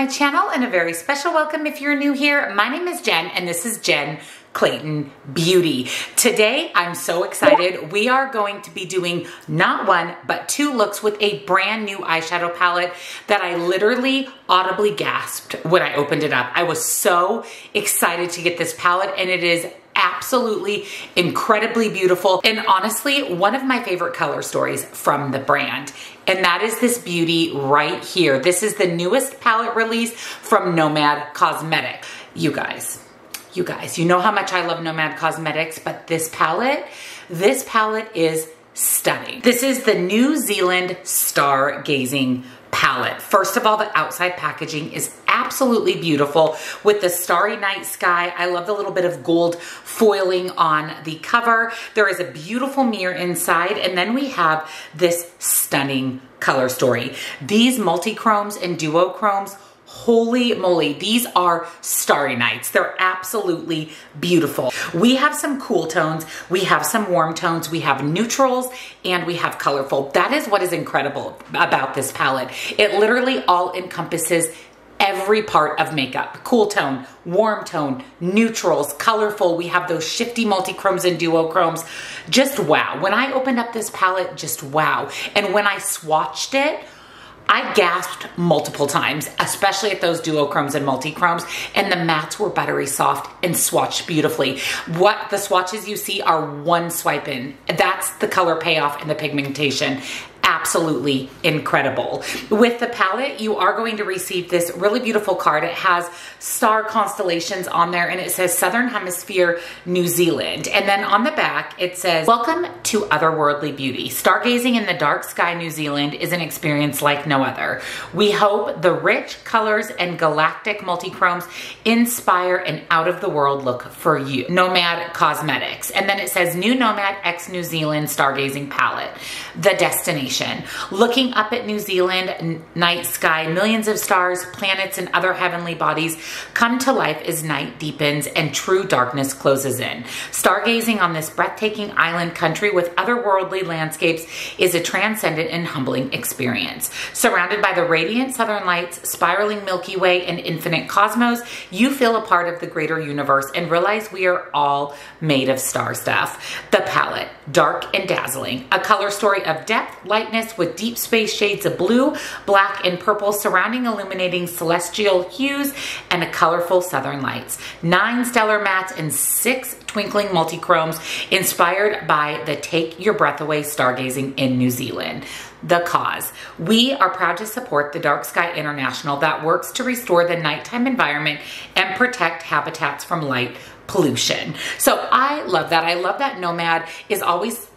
my channel and a very special welcome if you're new here. My name is Jen and this is Jen Clayton Beauty. Today, I'm so excited. We are going to be doing not one, but two looks with a brand new eyeshadow palette that I literally audibly gasped when I opened it up. I was so excited to get this palette and it is absolutely incredibly beautiful and honestly one of my favorite color stories from the brand, and that is this beauty right here. This is the newest palette release from Nomad Cosmetics. You guys, you know how much I love Nomad Cosmetics, but this palette is stunning. This is the New Zealand Stargazing palette. First of all, the outside packaging is absolutely beautiful with the starry night sky. I love the little bit of gold foiling on the cover. There is a beautiful mirror inside, and then we have this stunning color story. These multi-chromes and duochromes, holy moly, these are starry nights. They're absolutely beautiful. We have some cool tones, we have some warm tones, we have neutrals, and we have colorful. That is what is incredible about this palette. It literally all encompasses every part of makeup. Cool tone, warm tone, neutrals, colorful. We have those shifty multi-chromes and duochromes. Just wow. When I opened up this palette, just wow. And when I swatched it, I gasped multiple times, especially at those duochromes and multi-chromes, and the mattes were buttery soft and swatched beautifully. What the swatches you see are one swipe in. That's the color payoff and the pigmentation. Absolutely incredible. With the palette, you are going to receive this really beautiful card. It has star constellations on there and it says Southern Hemisphere, New Zealand. And then on the back, it says, welcome to otherworldly beauty. Stargazing in the dark sky, New Zealand is an experience like no other. We hope the rich colors and galactic multi-chromes inspire an out of the world look for you. Nomad Cosmetics. And then it says New Nomad X New Zealand Stargazing Palette. The destination. Looking up at New Zealand night sky, millions of stars, planets, and other heavenly bodies come to life as night deepens and true darkness closes in. Stargazing on this breathtaking island country with otherworldly landscapes is a transcendent and humbling experience. Surrounded by the radiant southern lights, spiraling Milky Way, and infinite cosmos, you feel a part of the greater universe and realize we are all made of star stuff. The palette, dark and dazzling, a color story of depth, lightness with deep space shades of blue, black, and purple surrounding illuminating celestial hues and a colorful southern lights. 9 stellar mattes and 6 twinkling multi-chromes inspired by the take your breath away stargazing in New Zealand. The cause. We are proud to support the Dark Sky International that works to restore the nighttime environment and protect habitats from light pollution. So I love that. I love that Nomad is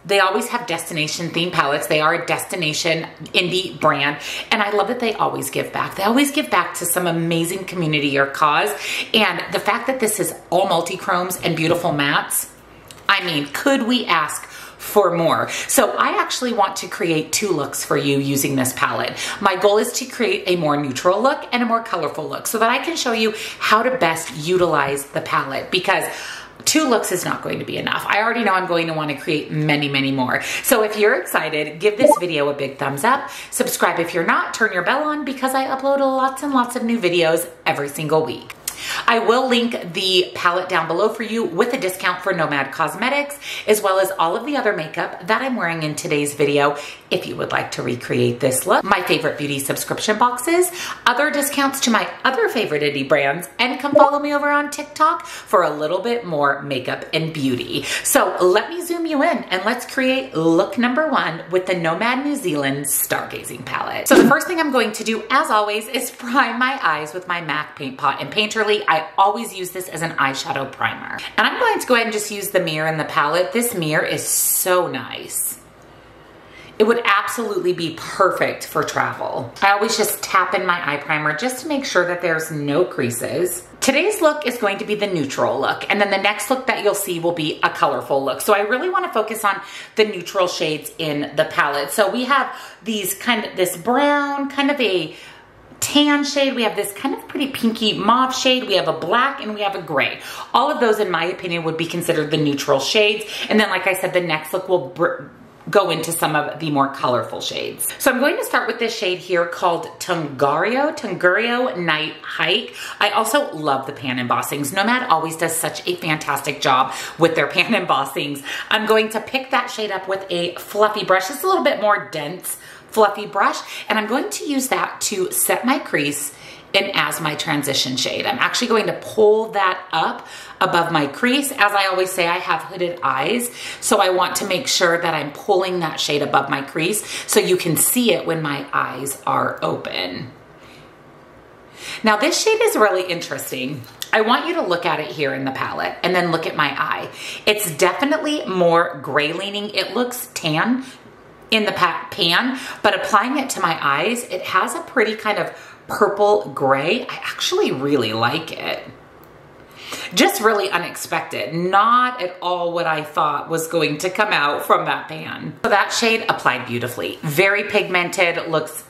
they always have destination themed palettes. They are a destination indie brand. And I love that they always give back. They always give back to some amazing community or cause. And the fact that this is all multi-chromes and beautiful mattes, I mean, could we ask for more? So I actually want to create 2 looks for you using this palette. My goal is to create a more neutral look and a more colorful look so that I can show you how to best utilize the palette, because 2 looks is not going to be enough. I already know I'm going to want to create many, many more. So if you're excited, give this video a big thumbs up. Subscribe if you're not, turn your bell on because I upload lots and lots of new videos every single week. I will link the palette down below for you with a discount for Nomad Cosmetics, as well as all of the other makeup that I'm wearing in today's video if you would like to recreate this look. My favorite beauty subscription boxes, other discounts to my other favorite indie brands, and come follow me over on TikTok for a little bit more makeup and beauty. So let me zoom you in and let's create look number 1 with the Nomad New Zealand Stargazing palette. So the first thing I'm going to do, as always, is prime my eyes with my MAC Paint Pot and Painterly. I always use this as an eyeshadow primer. And I'm going to go ahead and just use the mirror in the palette. This mirror is so nice. It would absolutely be perfect for travel. I always just tap in my eye primer just to make sure that there's no creases. Today's look is going to be the neutral look, and then the next look that you'll see will be a colorful look. So I really want to focus on the neutral shades in the palette. So we have these this brown, kind of a tan shade, we have this kind of pretty pinky mauve shade, we have a black, and we have a gray. All of those, in my opinion, would be considered the neutral shades. And then, like I said, the next look will go into some of the more colorful shades. So I'm going to start with this shade here called Tangurio Night Hike. I also love the pan embossings. Nomad always does such a fantastic job with their pan embossings. I'm going to pick that shade up with a fluffy brush. It's a little bit more dense, fluffy brush, and I'm going to use that to set my crease and as my transition shade. I'm actually going to pull that up above my crease. As I always say, I have hooded eyes, so I want to make sure that I'm pulling that shade above my crease so you can see it when my eyes are open. Now this shade is really interesting. I want you to look at it here in the palette and then look at my eye. It's definitely more gray leaning. It looks tan in the pan, but applying it to my eyes, it has a pretty kind of purple gray. I actually really like it. Just really unexpected. Not at all what I thought was going to come out from that pan. So that shade applied beautifully. Very pigmented, looks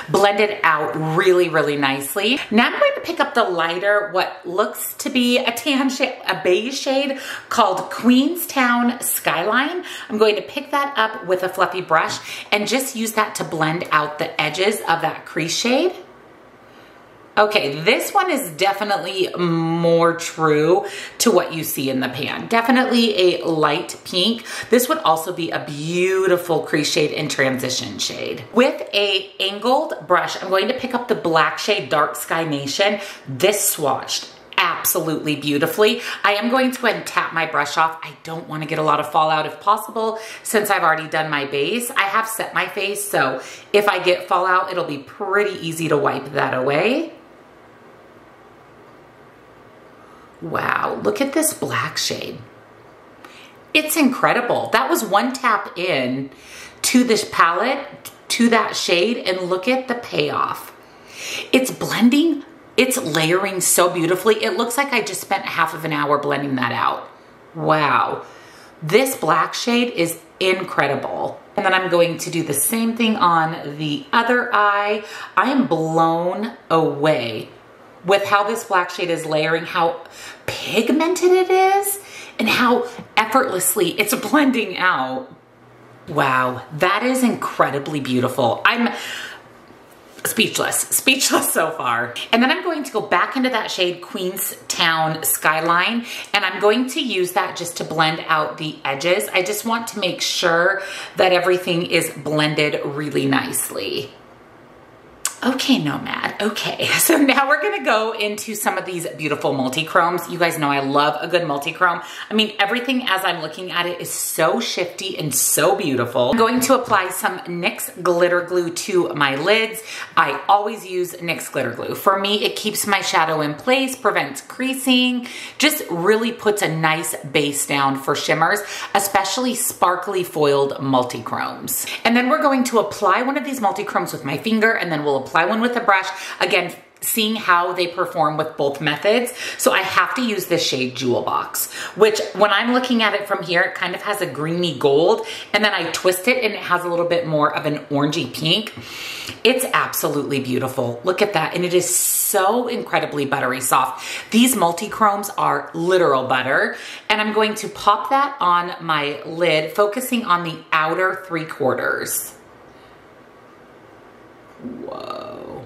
blended out really, really nicely. Now I'm going to pick up the lighter, what looks to be a tan shade, a beige shade called Queenstown Skyline. I'm going to pick that up with a fluffy brush and just use that to blend out the edges of that crease shade. Okay, this one is definitely more true to what you see in the pan. Definitely a light pink. This would also be a beautiful crease shade and transition shade. With a angled brush, I'm going to pick up the black shade Dark Sky Nation. This swatched absolutely beautifully. I am going to go ahead and tap my brush off. I don't want to get a lot of fallout if possible, since I've already done my base. I have set my face, so if I get fallout, it'll be pretty easy to wipe that away. Wow, look at this black shade. It's incredible. That was one tap in to this palette, to that shade, and look at the payoff. It's blending, it's layering so beautifully. It looks like I just spent half of an hour blending that out. Wow, this black shade is incredible. And then I'm going to do the same thing on the other eye. I am blown away with how this black shade is layering, how pigmented it is, and how effortlessly it's blending out. Wow, that is incredibly beautiful. I'm speechless so far. And then I'm going to go back into that shade Queenstown Skyline, and I'm going to use that just to blend out the edges. I just want to make sure that everything is blended really nicely. Okay, Nomad. Okay, so now we're gonna go into some of these beautiful multi-chromes. You guys know I love a good multi-chrome. I mean, everything as I'm looking at it is so shifty and so beautiful. I'm going to apply some NYX glitter glue to my lids. I always use NYX glitter glue. For me, it keeps my shadow in place, prevents creasing, just really puts a nice base down for shimmers, especially sparkly foiled multi-chromes. And then we're going to apply one of these multi-chromes with my finger, and then we'll apply one with a brush. Again, seeing how they perform with both methods. So I have to use this shade Jewel Box, which when I'm looking at it from here, it kind of has a greeny gold, and then I twist it and it has a little bit more of an orangey pink. It's absolutely beautiful. Look at that. And it is so incredibly buttery soft. These multi-chromes are literal butter. And I'm going to pop that on my lid, focusing on the outer 3/4. Whoa.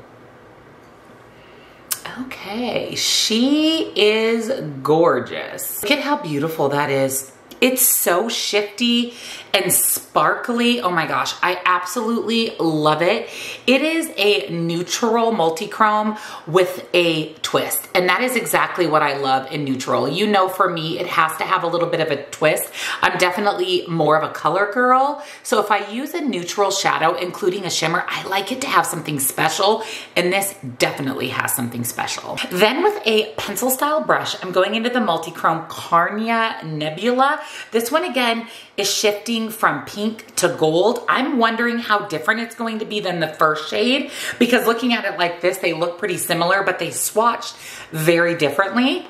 Okay, she is gorgeous. Look at how beautiful that is. It's so shifty and sparkly. Oh my gosh, I absolutely love it. It is a neutral multi-chrome with a twist. And that is exactly what I love in neutral. You know, for me, it has to have a little bit of a twist. I'm definitely more of a color girl. So if I use a neutral shadow, including a shimmer, I like it to have something special. And this definitely has something special. Then with a pencil style brush, I'm going into the multi-chrome Carnia Nebula. This one again is shifting from pink to gold. I'm wondering how different it's going to be than the first shade, because looking at it like this, they look pretty similar, but they swatched very differently.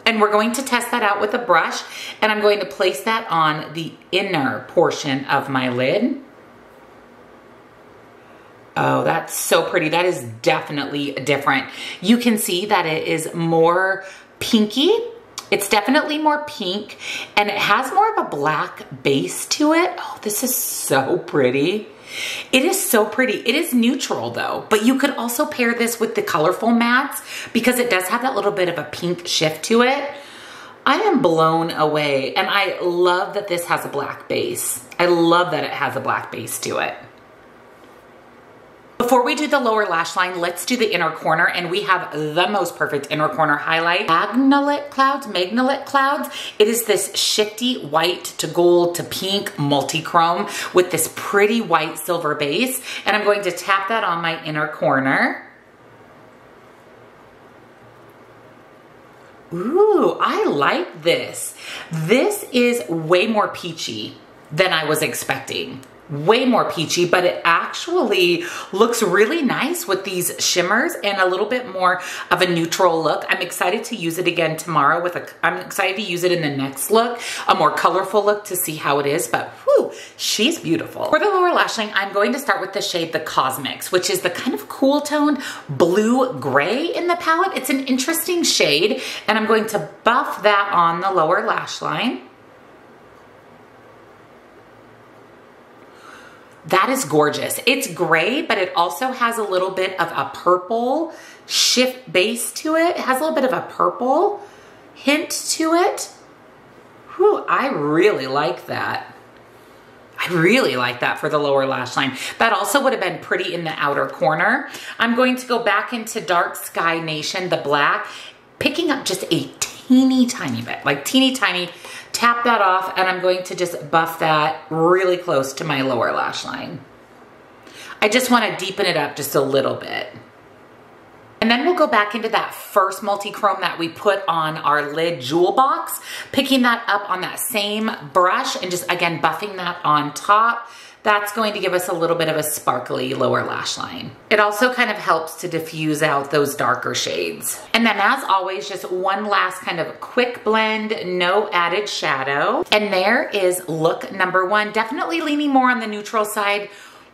And we're going to test that out with a brush, and I'm going to place that on the inner portion of my lid. Oh, that's so pretty. That is definitely different. You can see that it is more pinky It's definitely more pink and it has more of a black base to it. Oh, this is so pretty. It is so pretty. It is neutral though, but you could also pair this with the colorful mattes because it does have that little bit of a pink shift to it. I am blown away and I love that this has a black base. I love that it has a black base to it. Before we do the lower lash line, let's do the inner corner, and we have the most perfect inner corner highlight. Magnolit Clouds. It is this shifty white to gold to pink multi-chrome with this pretty white silver base, and I'm going to tap that on my inner corner. Ooh, I like this. This is way more peachy than I was expecting. Way more peachy, but it actually looks really nice with these shimmers and a little bit more of a neutral look. I'm excited to use it again tomorrow I'm excited to use it in the next look, a more colorful look to see how it is, but whew, she's beautiful. For the lower lash line, I'm going to start with the shade The Cosmics, which is the kind of cool toned blue gray in the palette. It's an interesting shade, and I'm going to buff that on the lower lash line. That is gorgeous. It's gray, but it also has a little bit of a purple shift base to it. It has a little bit of a purple hint to it. Whew, I really like that. I really like that for the lower lash line. That also would have been pretty in the outer corner. I'm going to go back into Dark Sky Nation, the black, picking up just a teeny tiny bit, like teeny tiny. Tap that off, and I'm going to just buff that really close to my lower lash line. I just want to deepen it up just a little bit. And then we'll go back into that first multi-chrome that we put on our lid jewel box, picking that up on that same brush and just, again, buffing that on top. That's going to give us a little bit of a sparkly lower lash line. It also kind of helps to diffuse out those darker shades. And then as always, just one last kind of quick blend, no added shadow. And there is look number one, definitely leaning more on the neutral side,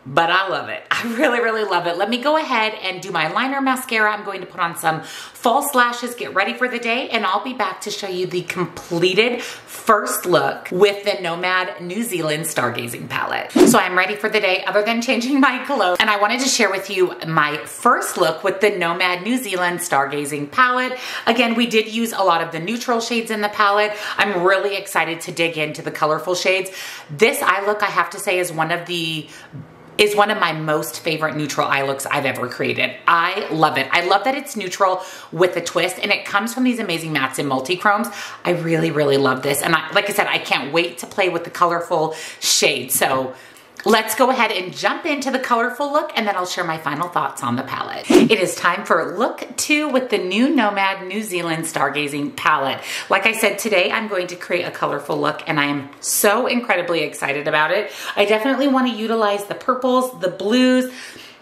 but I love it. I really, really love it. Let me go ahead and do my liner mascara. I'm going to put on some false lashes, get ready for the day, and I'll be back to show you the completed first look with the Nomad New Zealand Stargazing palette. So I'm ready for the day other than changing my clothes, and I wanted to share with you my first look with the Nomad New Zealand Stargazing palette. Again, we did use a lot of the neutral shades in the palette. I'm really excited to dig into the colorful shades. This eye look, I have to say, is one of my most favorite neutral eye looks I've ever created. I love it. I love that it's neutral with a twist, and it comes from these amazing mattes and multi-chromes. I really, really love this. And like I said, I can't wait to play with the colorful shades. So let's go ahead and jump into the colorful look, and then I'll share my final thoughts on the palette. It is time for look 2 with the new Nomad New Zealand Stargazing palette. Like I said, today I'm going to create a colorful look, and I am so incredibly excited about it. I definitely want to utilize the purples, the blues.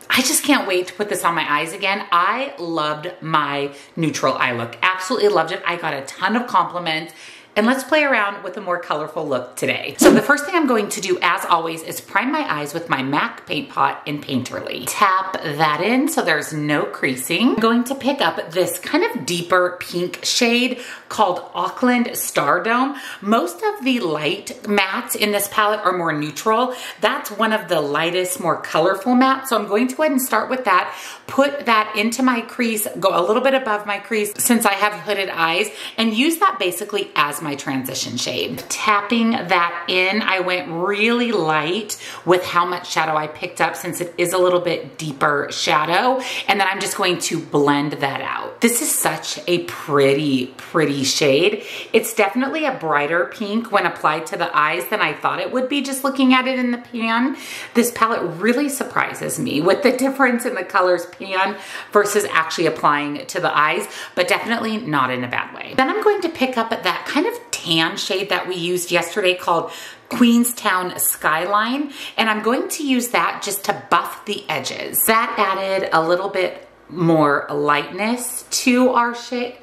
I just can't wait to put this on my eyes again. I loved my neutral eye look. Absolutely loved it. I got a ton of compliments. And let's play around with a more colorful look today. So the first thing I'm going to do, as always, is prime my eyes with my MAC Paint Pot in Painterly. Tap that in so there's no creasing. I'm going to pick up this kind of deeper pink shade called Auckland Stardome. Most of the light mattes in this palette are more neutral. That's one of the lightest, more colorful mattes. So I'm going to go ahead and start with that. Put that into my crease, go a little bit above my crease since I have hooded eyes, and use that basically as my transition shade. Tapping that in, I went really light with how much shadow I picked up since it is a little bit deeper shadow, and then I'm just going to blend that out. This is such a pretty, pretty shade. It's definitely a brighter pink when applied to the eyes than I thought it would be just looking at it in the pan. This palette really surprises me with the difference in the colors pan versus actually applying to the eyes, but definitely not in a bad way. Then I'm going to pick up that kind of tan shade that we used yesterday called Queenstown Skyline, and I'm going to use that just to buff the edges. That added a little bit more lightness to our shade,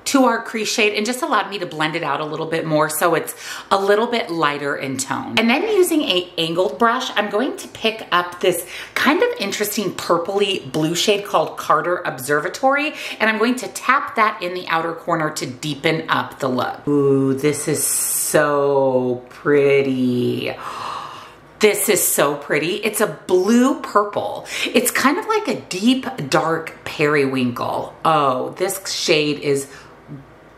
to our crease shade and just allowed me to blend it out a little bit more so it's a little bit lighter in tone. And then using a angled brush, I'm going to pick up this kind of interesting purpley blue shade called Carter Observatory, and I'm going to tap that in the outer corner to deepen up the look. Ooh, this is so pretty. This is so pretty. It's a blue purple. It's kind of like a deep, dark periwinkle. Oh, this shade is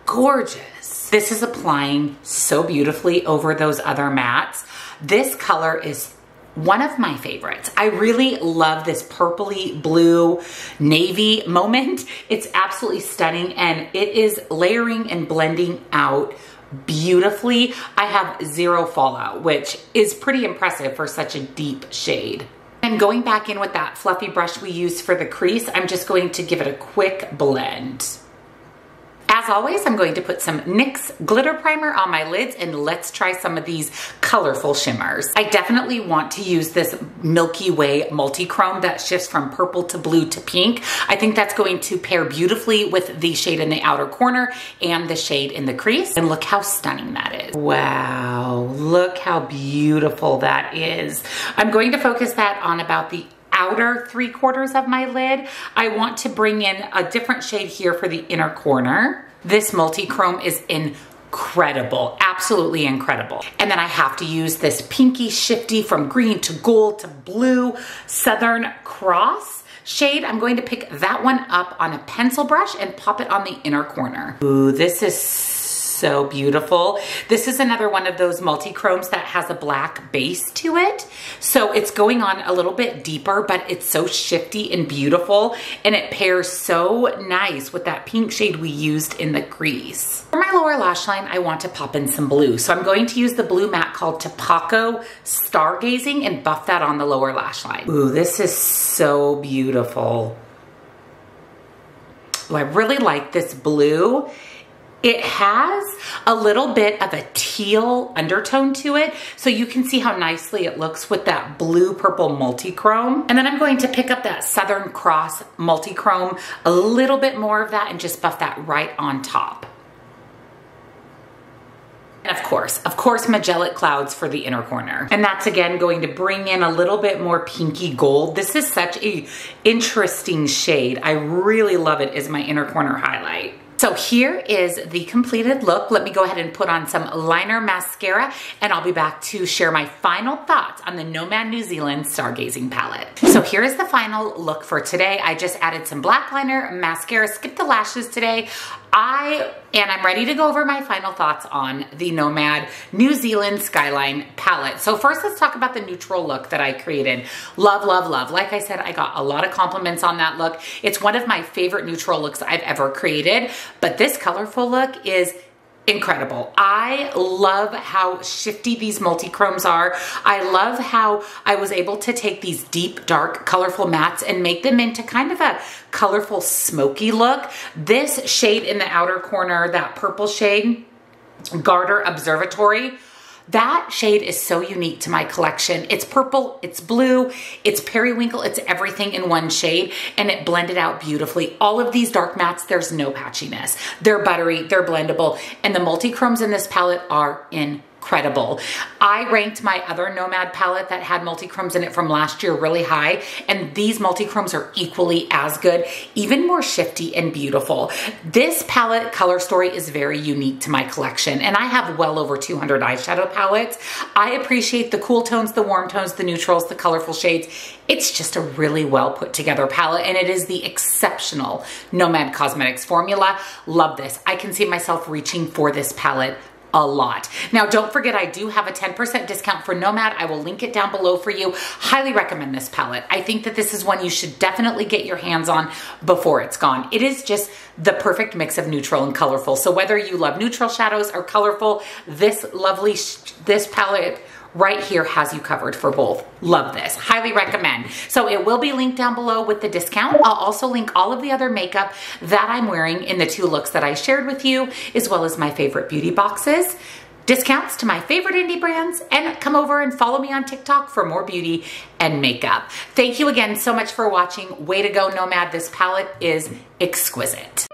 gorgeous. This is applying so beautifully over those other mattes. This color is one of my favorites. I really love this purpley blue navy moment. It's absolutely stunning, and it is layering and blending out beautifully. I have zero fallout, which is pretty impressive for such a deep shade. And going back in with that fluffy brush we used for the crease, I'm just going to give it a quick blend. As always, I'm going to put some NYX glitter primer on my lids, and let's try some of these colorful shimmers. I definitely want to use this Milky Way multi-chrome that shifts from purple to blue to pink. I think that's going to pair beautifully with the shade in the outer corner and the shade in the crease. And look how stunning that is. Wow, look how beautiful that is. I'm going to focus that on about the outer 3/4 of my lid. I want to bring in a different shade here for the inner corner. This multi-chrome is incredible, absolutely incredible. And then I have to use this pinky shifty from green to gold to blue Southern Cross shade. I'm going to pick that one up on a pencil brush and pop it on the inner corner. Ooh, this is so beautiful. This is another one of those multi-chromes that has a black base to it. So it's going on a little bit deeper, but it's so shifty and beautiful, and it pairs so nice with that pink shade we used in the crease. For my lower lash line, I want to pop in some blue. So I'm going to use the blue matte called Tapaco Stargazing and buff that on the lower lash line. Ooh, this is so beautiful. Ooh, I really like this blue. It has a little bit of a teal undertone to it, so you can see how nicely it looks with that blue purple multi-chrome. And then I'm going to pick up that Southern Cross multi-chrome, a little bit more of that, and just buff that right on top. And of course, Magellanic Clouds for the inner corner. And that's again going to bring in a little bit more pinky gold. This is such a interesting shade. I really love it as my inner corner highlight. So here is the completed look. Let me go ahead and put on some liner mascara, and I'll be back to share my final thoughts on the Nomad New Zealand Stargazing palette. So here is the final look for today. I just added some black liner, mascara, skipped the lashes today. I'm ready to go over my final thoughts on the Nomad New Zealand Skyline palette. So first, let's talk about the neutral look that I created. Love, love, love. Like I said, I got a lot of compliments on that look. It's one of my favorite neutral looks I've ever created, but this colorful look is incredible. I love how shifty these multi-chromes are. I love how I was able to take these deep, dark, colorful mattes and make them into kind of a colorful, smoky look. This shade in the outer corner, that purple shade, Carter Observatory, that shade is so unique to my collection. It's purple, it's blue, it's periwinkle, it's everything in one shade, and it blended out beautifully. All of these dark mattes, there's no patchiness. They're buttery, they're blendable, and the multi-chromes in this palette are incredible. I ranked my other Nomad palette that had multi-chromes in it from last year really high, and these multi-chromes are equally as good, even more shifty and beautiful. This palette color story is very unique to my collection, and I have well over 200 eyeshadow palettes. I appreciate the cool tones, the warm tones, the neutrals, the colorful shades. It's just a really well put together palette, and it is the exceptional Nomad Cosmetics formula. Love this. I can see myself reaching for this palette a lot. Now, don't forget, I do have a 10% discount for Nomad. I will link it down below for you. Highly recommend this palette. I think that this is one you should definitely get your hands on before it's gone. It is just the perfect mix of neutral and colorful. So whether you love neutral shadows or colorful, this palette right here has you covered for both. Love this. Highly recommend. So it will be linked down below with the discount. I'll also link all of the other makeup that I'm wearing in the 2 looks that I shared with you, as well as my favorite beauty boxes, discounts to my favorite indie brands, and come over and follow me on TikTok for more beauty and makeup. Thank you again so much for watching. Way to go, Nomad. This palette is exquisite.